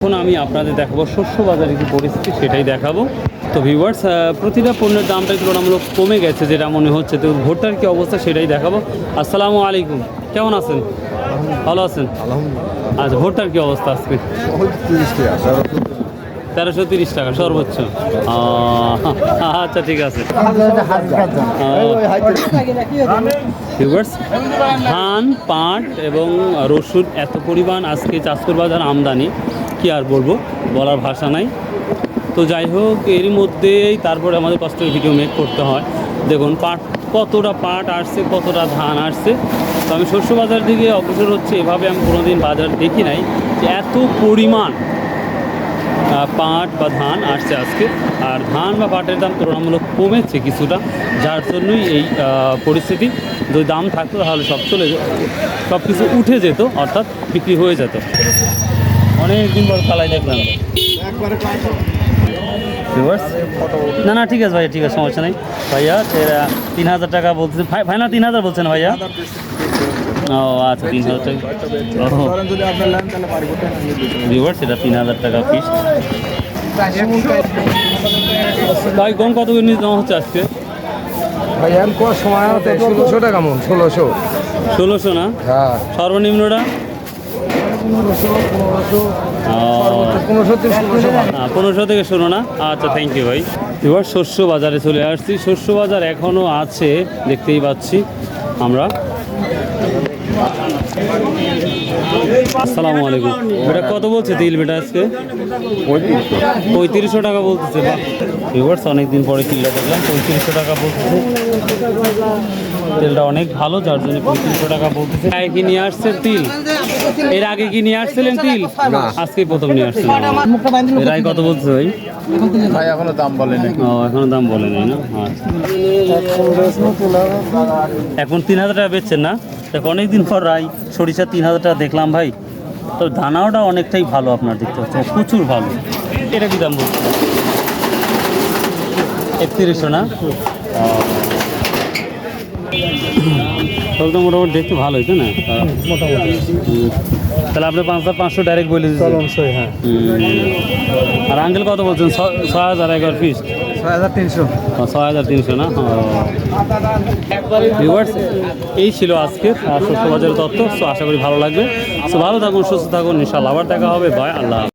এখন আমি আপনাদের দেখাবো শস্য বাজারের কি পরিস্থিতি সেটাই দেখাবো। তো ভিউয়ার্স, প্রতিটা পণ্যের দামটা তুলনামূলক কমে গেছে যেটা মনে হচ্ছে। তো ভোটটার কি অবস্থা সেটাই দেখাবো। আসসালামু আলাইকুম, কেমন আছেন? ভালো আছেন? আচ্ছা, ভোটটার কি অবস্থা আজকে? 1330 টাকা সর্বোচ্চ। আচ্ছা, ঠিক আছে। ভিউয়ার্স, ধান, পাট এবং রসুন এত পরিমাণ আজকে চাঁদপুর বাজার আমদানি, কি আর বলবো, বলার ভাষা নাই। তো যাই হোক, এরই মধ্যেই তারপরে আমাদের কষ্টের ভিডিও মেক করতে হয়। দেখুন কতটা পাট আসছে, কতটা ধান আসছে। তো আমি শস্য বাজার দিকে অগ্রসর হচ্ছে, এভাবে আমি কোনোদিন বাজার দেখি নাই যে এত পরিমাণ পাট বা ধান আসছে আজকে। আর ধান বা পাটের দাম তুলনামূলক কমেছে কিছুটা, যার জন্যই এই পরিস্থিতি। যদি দাম থাকতো তাহলে সব কিছু উঠে যেত, অর্থাৎ বিক্রি হয়ে যেত। অনেক দিন পর কালাই দেখলাম। না ঠিক আছে ভাইয়া, ঠিক আছে, সমস্যা নেই ভাইয়া। 3000 টাকা বলছেন ফাইনাল? 3000 বলছেন ভাইয়া? ও আচ্ছা, 3000 টাকা। সেটা 3000 টাকা পিস। ভাই গম কত করে নেওয়া হচ্ছে আজকে? ভাই এখন সময় 1600 টাকা মন। 1600 না? হ্যাঁ। সর্বনিম্নটা 1500 থেকে শুরু না? আচ্ছা, থ্যাংক ইউ ভাই। এবার শস্য বাজারে চলে আসছি। শস্য বাজার এখনও আছে, দেখতেই পাচ্ছি আমরা। আসসালামু আলাইকুম। বেটা কত বলছে তিল বেটা আজকে? 3500 টাকা বলতেছে। বাহ, ভিউয়ার্স, অনেকদিন পরে তিলটা দেখলাম, 3500 টাকা বলতেছে। তেলটা অনেক ভালো, যার জন্য 3500 টাকা বলতেছে। কি নিয়ে আসছেন তিল? এর আগে কি নিয়ে আসছিলেন তিল? আজকেই প্রথম নিয়ে আসছিলেন। এর আগে কত বলছে ভাই? ভাই এখনো দাম বলেনি। ও, এখনো দাম বলেনি না? আচ্ছা, এখন 3000 টাকা বেচছেন না? দেখ, অনেকদিন পর রাই সরিষা 3000 টাকা দেখলাম ভাই। তো দানাওটা অনেকটাই ভালো, আপনার দেখতে হচ্ছে প্রচুর ভালো। এটা কি দাম বলছে? 3100 না? তাহলে তো মোটামুটি দেখতে ভালো হইতো না? তাহলে আপনি 5500 ডাইরেক্ট বলে দিচ্ছেন। হ্যাঁ। আর আঙ্কেল কত বলছেন? 6000 একবার পিস? 6300। 6300 না? ভিউয়ার্স, এই ছিল আজকে শস্য বাজারের তথ্য। সো আশা করি ভালো লাগবে। সো ভালো থাকুন, সুস্থ থাকুন, ইনশাআল্লাহ আবার দেখা হবে। বাই, আল্লাহ।